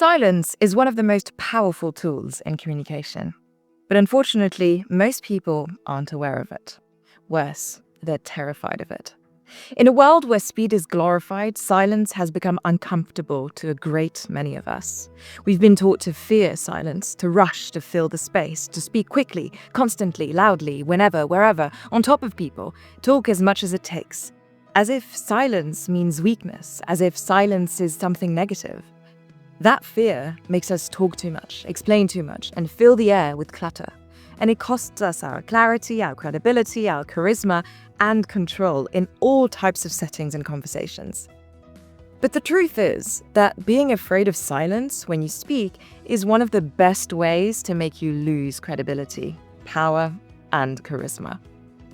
Silence is one of the most powerful tools in communication. But unfortunately, most people aren't aware of it. Worse, they're terrified of it. In a world where speed is glorified, silence has become uncomfortable to a great many of us. We've been taught to fear silence, to rush to fill the space, to speak quickly, constantly, loudly, whenever, wherever, on top of people, talk as much as it takes. As if silence means weakness, as if silence is something negative. That fear makes us talk too much, explain too much, and fill the air with clutter. And it costs us our clarity, our credibility, our charisma, and control in all types of settings and conversations. But the truth is that being afraid of silence when you speak is one of the best ways to make you lose credibility, power, and charisma.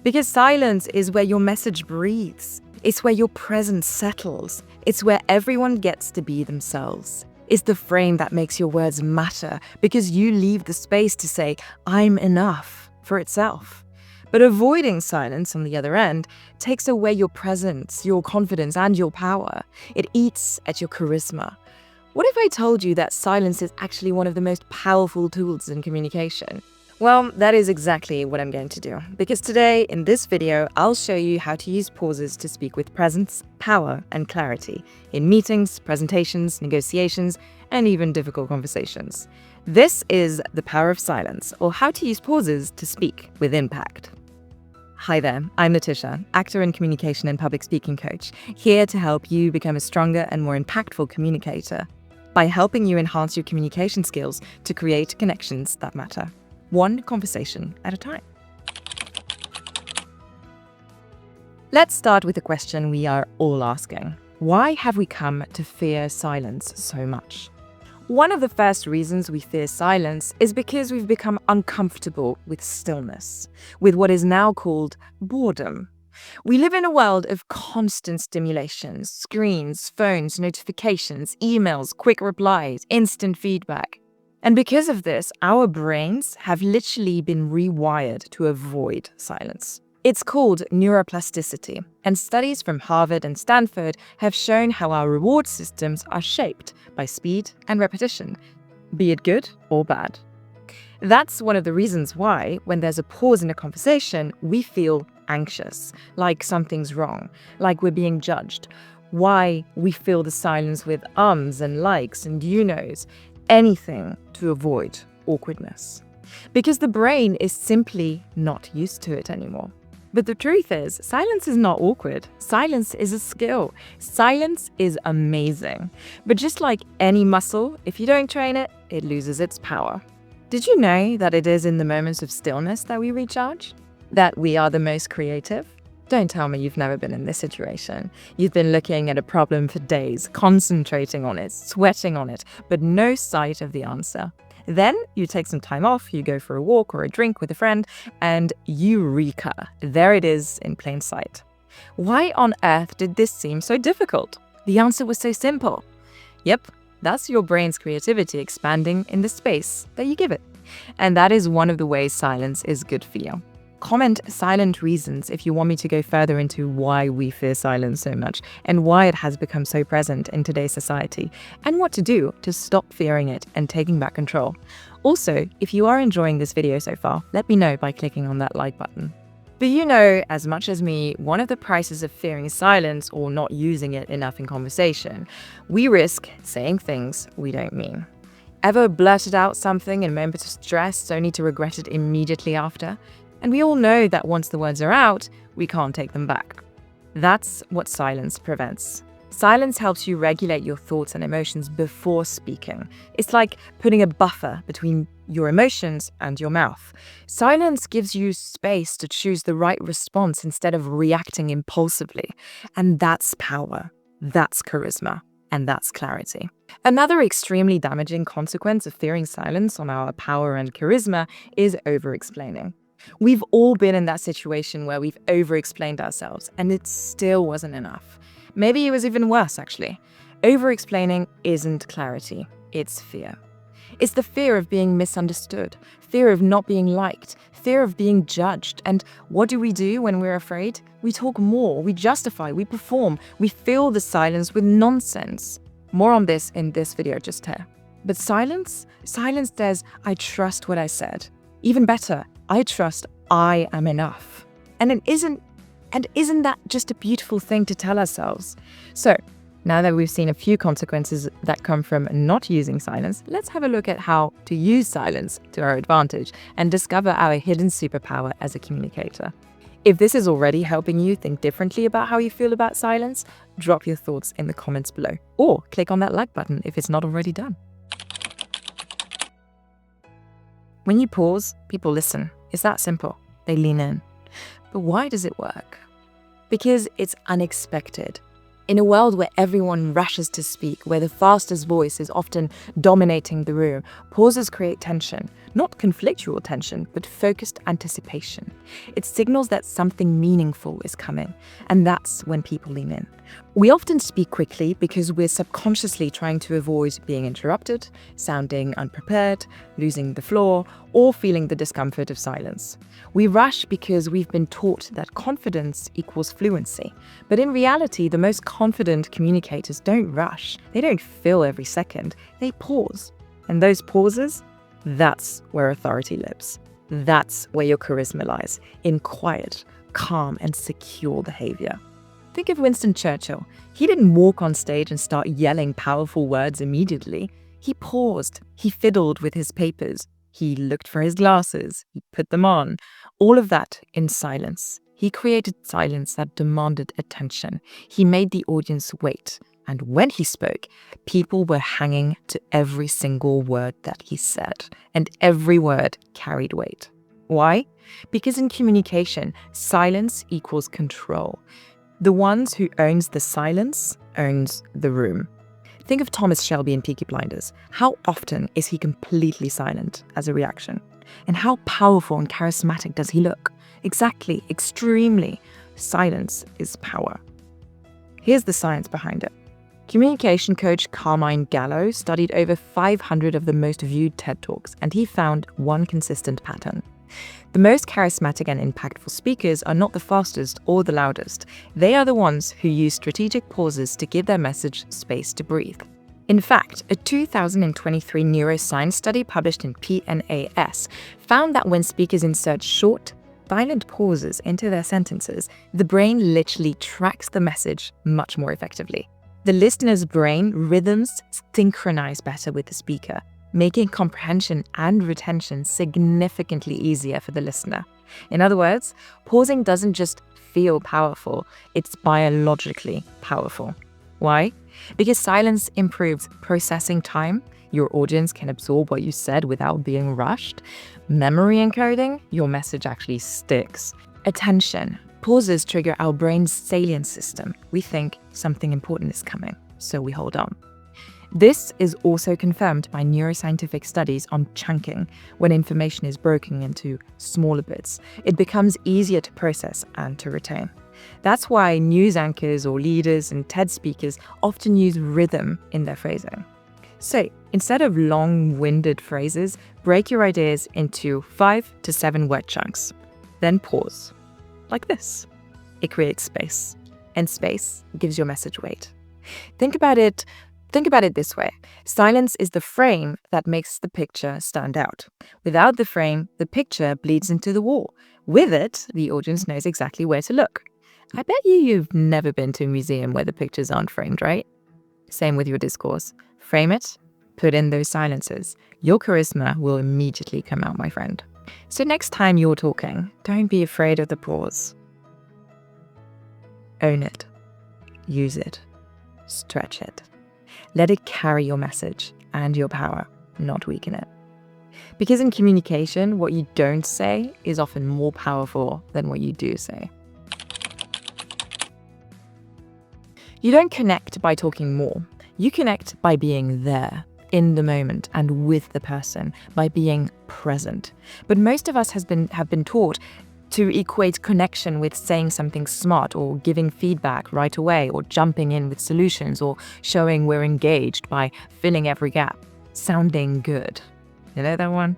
Because silence is where your message breathes. It's where your presence settles. It's where everyone gets to be themselves. It's the frame that makes your words matter because you leave the space to say, "I'm enough," for itself. But avoiding silence on the other end takes away your presence, your confidence, and your power. It eats at your charisma. What if I told you that silence is actually one of the most powerful tools in communication? Well, that is exactly what I'm going to do, because today, in this video, I'll show you how to use pauses to speak with presence, power, and clarity in meetings, presentations, negotiations, and even difficult conversations. This is the power of silence, or how to use pauses to speak with impact. Hi there, I'm Natisha, actor and communication and public speaking coach, here to help you become a stronger and more impactful communicator by helping you enhance your communication skills to create connections that matter. One conversation at a time. Let's start with a question we are all asking. Why have we come to fear silence so much? One of the first reasons we fear silence is because we've become uncomfortable with stillness, with what is now called boredom. We live in a world of constant stimulation, screens, phones, notifications, emails, quick replies, instant feedback. And because of this, our brains have literally been rewired to avoid silence. It's called neuroplasticity, and studies from Harvard and Stanford have shown how our reward systems are shaped by speed and repetition, be it good or bad. That's one of the reasons why, when there's a pause in a conversation, we feel anxious, like something's wrong, like we're being judged. Why we fill the silence with ums and likes and you knows. Anything to avoid awkwardness. Because the brain is simply not used to it anymore. But the truth is, silence is not awkward. Silence is a skill. Silence is amazing. But just like any muscle, if you don't train it, it loses its power. Did you know that it is in the moments of stillness that we recharge? That we are the most creative? Don't tell me you've never been in this situation. You've been looking at a problem for days, concentrating on it, sweating on it, but no sight of the answer. Then you take some time off, you go for a walk or a drink with a friend, and eureka! There it is in plain sight. Why on earth did this seem so difficult? The answer was so simple. Yep, that's your brain's creativity expanding in the space that you give it. And that is one of the ways silence is good for you. Comment silent reasons if you want me to go further into why we fear silence so much and why it has become so present in today's society and what to do to stop fearing it and taking back control. Also, if you are enjoying this video so far, let me know by clicking on that like button. But you know, as much as me, one of the prices of fearing silence or not using it enough in conversation, we risk saying things we don't mean. Ever blurted out something in a moment of stress only to regret it immediately after? And we all know that once the words are out, we can't take them back. That's what silence prevents. Silence helps you regulate your thoughts and emotions before speaking. It's like putting a buffer between your emotions and your mouth. Silence gives you space to choose the right response instead of reacting impulsively. And that's power. That's charisma. And that's clarity. Another extremely damaging consequence of fearing silence on our power and charisma is overexplaining. We've all been in that situation where we've over-explained ourselves and it still wasn't enough. Maybe it was even worse, actually. Over-explaining isn't clarity, it's fear. It's the fear of being misunderstood, fear of not being liked, fear of being judged. And what do we do when we're afraid? We talk more, we justify, we perform, we fill the silence with nonsense. More on this in this video just here. But silence says, I trust what I said. Even better, I trust I am enough. And isn't that just a beautiful thing to tell ourselves? So, now that we've seen a few consequences that come from not using silence, let's have a look at how to use silence to our advantage and discover our hidden superpower as a communicator. If this is already helping you think differently about how you feel about silence, drop your thoughts in the comments below, or click on that like button if it's not already done. When you pause, people listen. It's that simple. They lean in. But why does it work? Because it's unexpected. In a world where everyone rushes to speak, where the fastest voice is often dominating the room, pauses create tension. Not conflictual tension, but focused anticipation. It signals that something meaningful is coming, and that's when people lean in. We often speak quickly because we're subconsciously trying to avoid being interrupted, sounding unprepared, losing the floor, or feeling the discomfort of silence. We rush because we've been taught that confidence equals fluency. But in reality, the most confident communicators don't rush. They don't fill every second. They pause. And those pauses, that's where authority lives. That's where your charisma lies, in quiet, calm, and secure behavior. Think of Winston Churchill. He didn't walk on stage and start yelling powerful words immediately. He paused. He fiddled with his papers. He looked for his glasses. He put them on. All of that in silence. He created silence that demanded attention. He made the audience wait. And when he spoke, people were hanging to every single word that he said. And every word carried weight. Why? Because in communication, silence equals control. The ones who owns the silence owns the room. Think of Thomas Shelby in Peaky Blinders. How often is he completely silent as a reaction? And how powerful and charismatic does he look? Exactly, extremely. Silence is power. Here's the science behind it. Communication coach Carmine Gallo studied over 500 of the most viewed TED Talks, and he found one consistent pattern. The most charismatic and impactful speakers are not the fastest or the loudest. They are the ones who use strategic pauses to give their message space to breathe. In fact, a 2023 neuroscience study published in PNAS found that when speakers insert short, silent pauses into their sentences, the brain literally tracks the message much more effectively. The listener's brain rhythms synchronize better with the speaker, making comprehension and retention significantly easier for the listener. In other words, pausing doesn't just feel powerful, it's biologically powerful. Why? Because silence improves processing time. Your audience can absorb what you said without being rushed. Memory encoding, your message actually sticks. Attention. Pauses trigger our brain's salient system. We think something important is coming, so we hold on. This is also confirmed by neuroscientific studies on chunking. When information is broken into smaller bits, it becomes easier to process and to retain. That's why news anchors or leaders and TED speakers often use rhythm in their phrasing. So, instead of long-winded phrases, break your ideas into 5 to 7 word chunks. Then pause. Like this. It creates space, and space gives your message weight. Think about it this way. Silence is the frame that makes the picture stand out. Without the frame, the picture bleeds into the wall. With it, the audience knows exactly where to look. I bet you've never been to a museum where the pictures aren't framed, right? Same with your discourse. Frame it, put in those silences. Your charisma will immediately come out, my friend. So next time you're talking, don't be afraid of the pause. Own it. Use it. Stretch it. Let it carry your message and your power, not weaken it. Because in communication, what you don't say is often more powerful than what you do say. You don't connect by talking more. You connect by being there, in the moment and with the person, by being present. But most of us have been taught to equate connection with saying something smart or giving feedback right away or jumping in with solutions or showing we're engaged by filling every gap, sounding good. You know that one?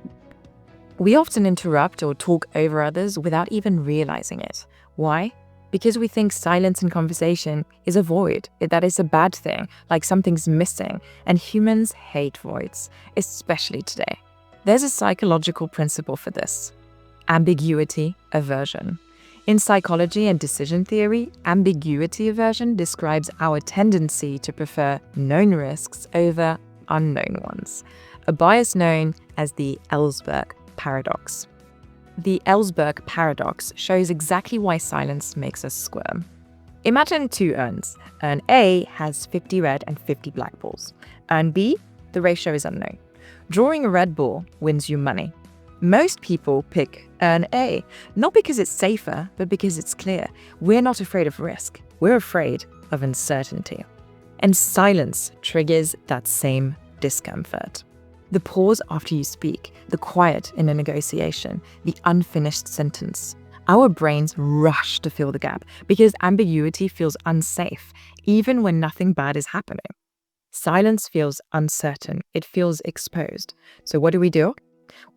We often interrupt or talk over others without even realizing it. Why? because we think silence in conversation is a void, that is a bad thing, like something's missing, and humans hate voids, especially today. There's a psychological principle for this: ambiguity aversion. In psychology and decision theory, ambiguity aversion describes our tendency to prefer known risks over unknown ones, a bias known as the Ellsberg paradox. The Ellsberg paradox shows exactly why silence makes us squirm. Imagine two urns. Urn A has 50 red and 50 black balls. Urn B, the ratio is unknown. Drawing a red ball wins you money. Most people pick urn A, not because it's safer, but because it's clear. We're not afraid of risk. We're afraid of uncertainty. And silence triggers that same discomfort. The pause after you speak, the quiet in a negotiation, the unfinished sentence. Our brains rush to fill the gap because ambiguity feels unsafe, even when nothing bad is happening. Silence feels uncertain. It feels exposed. So what do?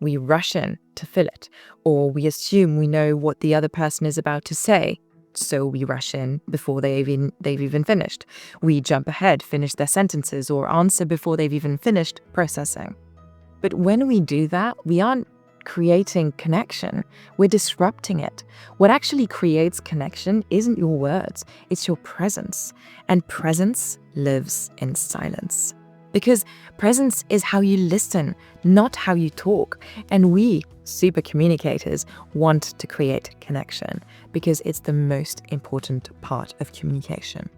We rush in to fill it, or we assume we know what the other person is about to say, so we rush in before they've even finished. We jump ahead, finish their sentences, or answer before they've even finished processing. But when we do that, we aren't creating connection, we're disrupting it. What actually creates connection isn't your words, it's your presence. And presence lives in silence. Because presence is how you listen, not how you talk. And we, super communicators, want to create connection because it's the most important part of communication.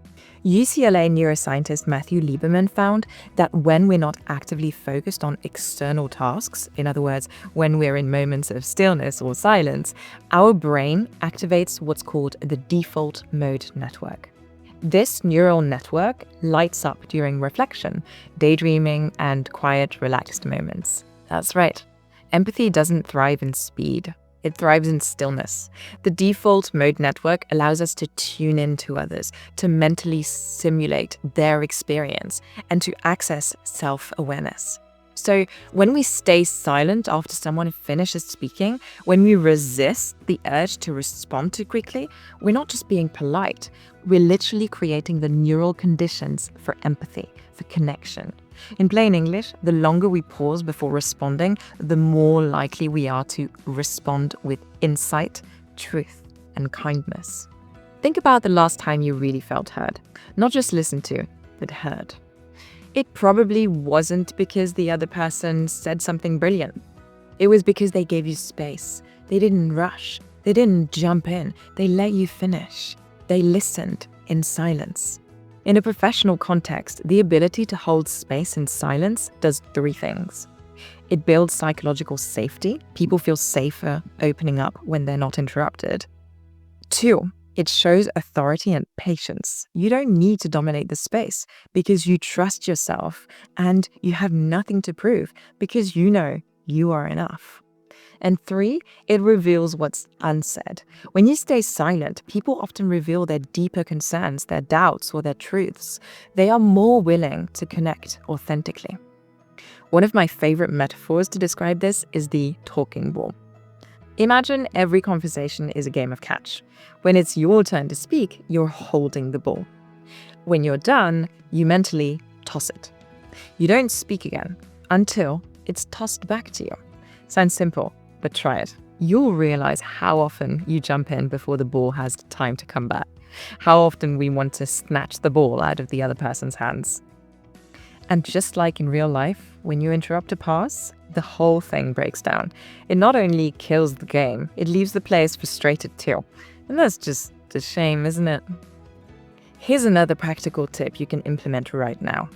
UCLA neuroscientist Matthew Lieberman found that when we're not actively focused on external tasks, in other words, when we're in moments of stillness or silence, our brain activates what's called the default mode network. This neural network lights up during reflection, daydreaming, and quiet, relaxed moments. That's right. Empathy doesn't thrive in speed. It thrives in stillness. The default mode network allows us to tune in to others, to mentally simulate their experience, and to access self-awareness. So when we stay silent after someone finishes speaking, when we resist the urge to respond too quickly, we're not just being polite, we're literally creating the neural conditions for empathy, for connection. In plain English, the longer we pause before responding, the more likely we are to respond with insight, truth, and kindness. Think about the last time you really felt heard. Not just listened to, but heard. It probably wasn't because the other person said something brilliant. It was because they gave you space. They didn't rush. They didn't jump in. They let you finish. They listened in silence. In a professional context, the ability to hold space in silence does three things. It builds psychological safety. People feel safer opening up when they're not interrupted. 2, it shows authority and patience. You don't need to dominate the space because you trust yourself and you have nothing to prove because you know you are enough. And 3, it reveals what's unsaid. When you stay silent, people often reveal their deeper concerns, their doubts, or their truths. They are more willing to connect authentically. One of my favorite metaphors to describe this is the talking ball. Imagine every conversation is a game of catch. When it's your turn to speak, you're holding the ball. When you're done, you mentally toss it. You don't speak again until it's tossed back to you. Sounds simple, but try it. You'll realize how often you jump in before the ball has time to come back. How often we want to snatch the ball out of the other person's hands. And just like in real life, when you interrupt a pass, the whole thing breaks down. It not only kills the game, it leaves the players frustrated too. And that's just a shame, isn't it? Here's another practical tip you can implement right now.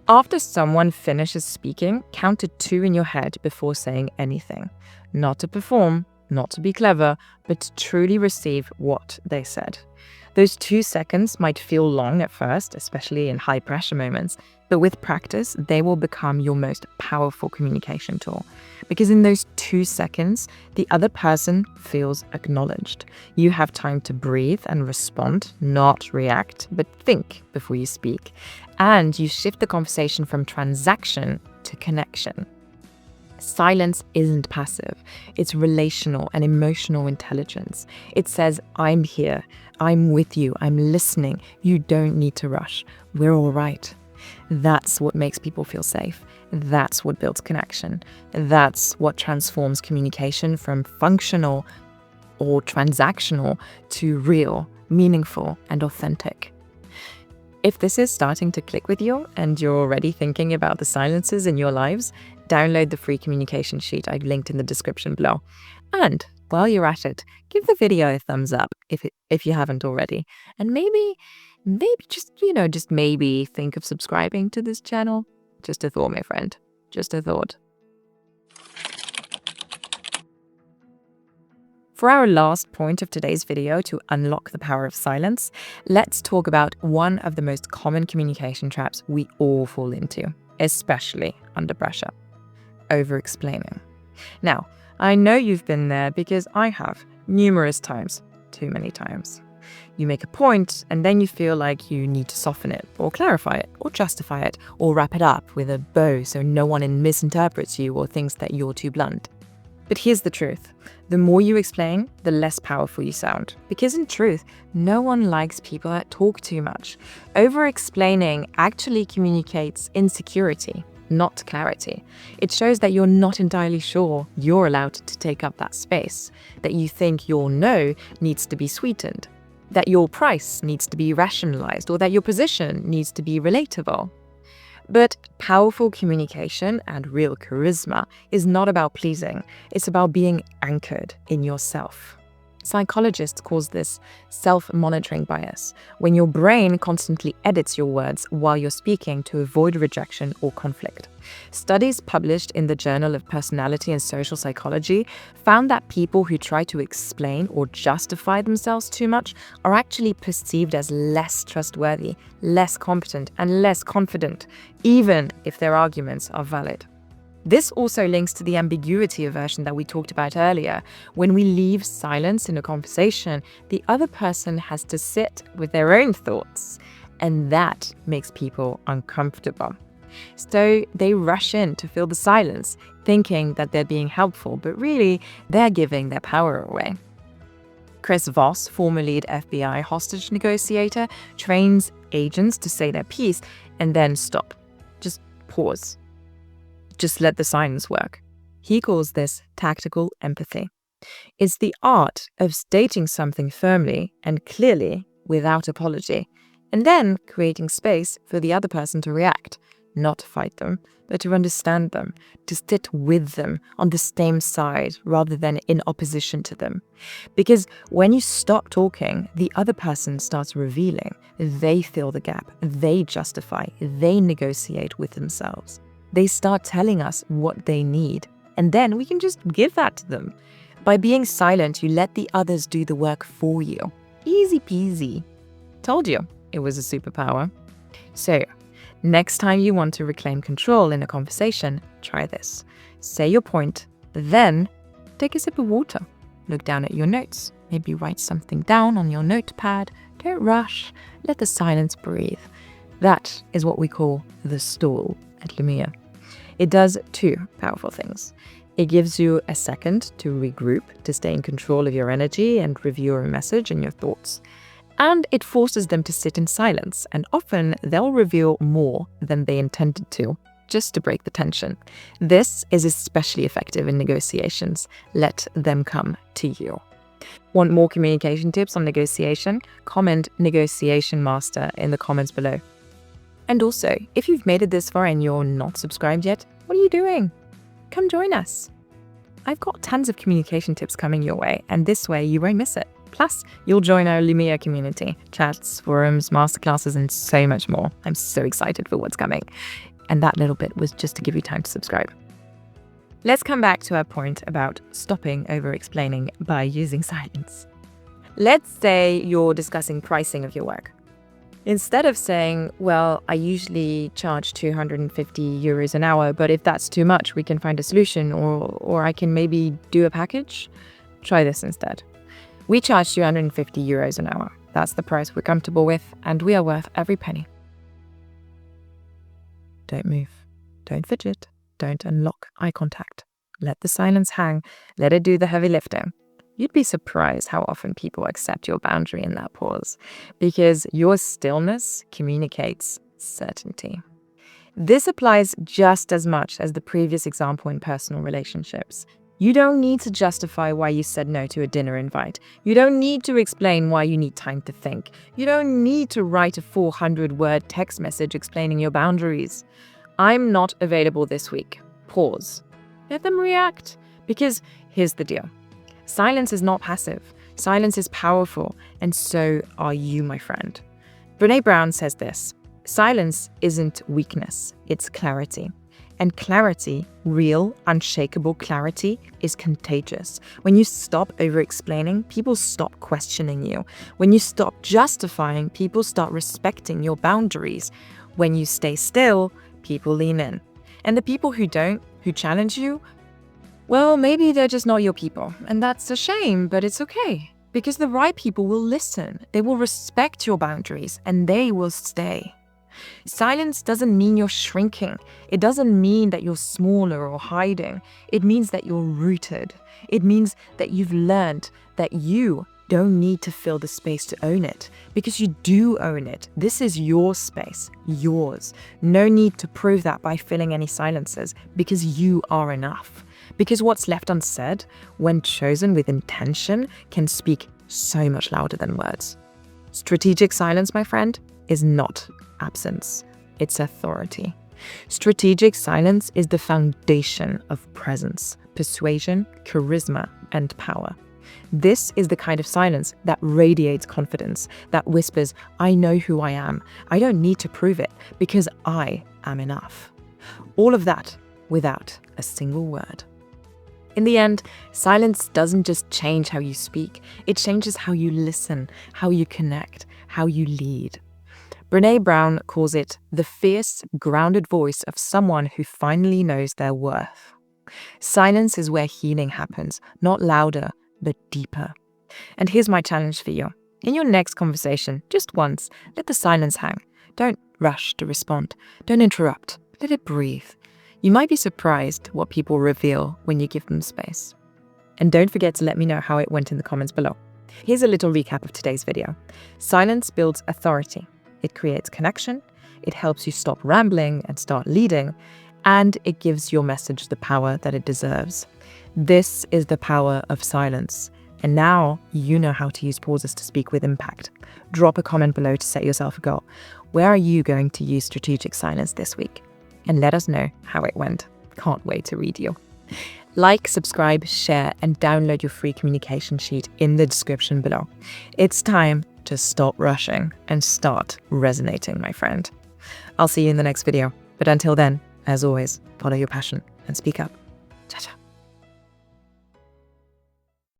After someone finishes speaking, count to 2 in your head before saying anything. Not to perform, not to be clever, but to truly receive what they said. Those 2 seconds might feel long at first, especially in high pressure moments, but with practice, they will become your most powerful communication tool. Because in those 2 seconds, the other person feels acknowledged. You have time to breathe and respond, not react, but think before you speak. And you shift the conversation from transaction to connection. Silence isn't passive. It's relational and emotional intelligence. It says, I'm here, I'm with you, I'm listening. You don't need to rush. We're all right. That's what makes people feel safe. That's what builds connection. That's what transforms communication from functional or transactional to real, meaningful, and authentic. If this is starting to click with you and you're already thinking about the silences in your lives, download the free communication sheet I've linked in the description below. And while you're at it, give the video a thumbs up if you haven't already. And maybe just maybe think of subscribing to this channel. Just a thought, my friend. Just a thought. For our last point of today's video to unlock the power of silence, let's talk about one of the most common communication traps we all fall into, especially under pressure: overexplaining. Now, I know you've been there because I have numerous times, too many times. You make a point and then you feel like you need to soften it or clarify it or justify it or wrap it up with a bow so no one misinterprets you or thinks that you're too blunt. But here's the truth. The more you explain, the less powerful you sound. Because in truth, no one likes people that talk too much. Over-explaining actually communicates insecurity, not clarity. It shows that you're not entirely sure you're allowed to take up that space, that you think your no needs to be sweetened, that your price needs to be rationalized, or that your position needs to be relatable. But powerful communication and real charisma is not about pleasing. It's about being anchored in yourself. Psychologists call this self-monitoring bias, when your brain constantly edits your words while you're speaking to avoid rejection or conflict. Studies published in the Journal of Personality and Social Psychology found that people who try to explain or justify themselves too much are actually perceived as less trustworthy, less competent, and less confident, even if their arguments are valid. This also links to the ambiguity aversion that we talked about earlier. When we leave silence in a conversation, the other person has to sit with their own thoughts, and that makes people uncomfortable. So they rush in to fill the silence, thinking that they're being helpful, but really, they're giving their power away. Chris Voss, former lead FBI hostage negotiator, trains agents to say their piece and then stop. Just pause. Just let the silence work. He calls this tactical empathy. It's the art of stating something firmly and clearly without apology, and then creating space for the other person to react, not to fight them, but to understand them, to sit with them on the same side rather than in opposition to them. Because when you stop talking, the other person starts revealing. They fill the gap, they justify, they negotiate with themselves. They start telling us what they need, and then we can just give that to them. By being silent, you let the others do the work for you. Easy peasy. Told you, it was a superpower. So, next time you want to reclaim control in a conversation, try this. Say your point, then take a sip of water. Look down at your notes. Maybe write something down on your notepad. Don't rush. Let the silence breathe. That is what we call the stall at Lumiere. It does two powerful things. It gives you a second to regroup, to stay in control of your energy and review your message and your thoughts. And it forces them to sit in silence, and often they'll reveal more than they intended to, just to break the tension. This is especially effective in negotiations. Let them come to you. Want more communication tips on negotiation? Comment negotiation master in the comments below. And also, if you've made it this far and you're not subscribed yet, what are you doing? Come join us. I've got tons of communication tips coming your way, and this way you won't miss it. Plus, you'll join our Lumiere community, chats, forums, masterclasses, and so much more. I'm so excited for what's coming. And that little bit was just to give you time to subscribe. Let's come back to our point about stopping over-explaining by using silence. Let's say you're discussing pricing of your work. Instead of saying, well, I usually charge 250 euros an hour, but if that's too much, we can find a solution, or I can maybe do a package. Try this instead. We charge 250 euros an hour. That's the price we're comfortable with, and we are worth every penny. Don't move. Don't fidget. don't unlock eye contact. Let the silence hang. Let it do the heavy lifting. You'd be surprised how often people accept your boundary in that pause, because your stillness communicates certainty. This applies just as much as the previous example in personal relationships. You don't need to justify why you said no to a dinner invite. You don't need to explain why you need time to think. You don't need to write a 400-word text message explaining your boundaries. I'm not available this week. Pause. Let them react. Because here's the deal. Silence is not passive. Silence is powerful. And so are you, my friend. Brené Brown says this: silence isn't weakness, it's clarity. And clarity, real, unshakable clarity, is contagious. When you stop over-explaining, people stop questioning you. When you stop justifying, people start respecting your boundaries. When you stay still, people lean in. And the people who don't, who challenge you, well, maybe they're just not your people. And that's a shame, but it's okay. Because the right people will listen. They will respect your boundaries, and they will stay. Silence doesn't mean you're shrinking. It doesn't mean that you're smaller or hiding. It means that you're rooted. It means that you've learned that you don't need to fill the space to own it, because you do own it. This is your space, yours. No need to prove that by filling any silences, because you are enough. Because what's left unsaid, when chosen with intention, can speak so much louder than words. Strategic silence, my friend, is not absence. It's authority. Strategic silence is the foundation of presence, persuasion, charisma, and power. This is the kind of silence that radiates confidence, that whispers, I know who I am. I don't need to prove it because I am enough. All of that without a single word. In the end, silence doesn't just change how you speak. It changes how you listen, how you connect, how you lead. Brené Brown calls it the fierce, grounded voice of someone who finally knows their worth. Silence is where healing happens, not louder, but deeper. And here's my challenge for you. In your next conversation, just once, let the silence hang. Don't rush to respond. Don't interrupt. Let it breathe. You might be surprised what people reveal when you give them space. And don't forget to let me know how it went in the comments below. Here's a little recap of today's video. Silence builds authority. It creates connection, it helps you stop rambling and start leading, and it gives your message the power that it deserves. This is the power of silence. And now you know how to use pauses to speak with impact. Drop a comment below to set yourself a goal. Where are you going to use strategic silence this week? And let us know how it went. Can't wait to read you. Like, subscribe, share, and download your free communication sheet in the description below. It's time to stop rushing and start resonating, my friend. I'll see you in the next video. But until then, as always, follow your passion and speak up. Ciao, ciao.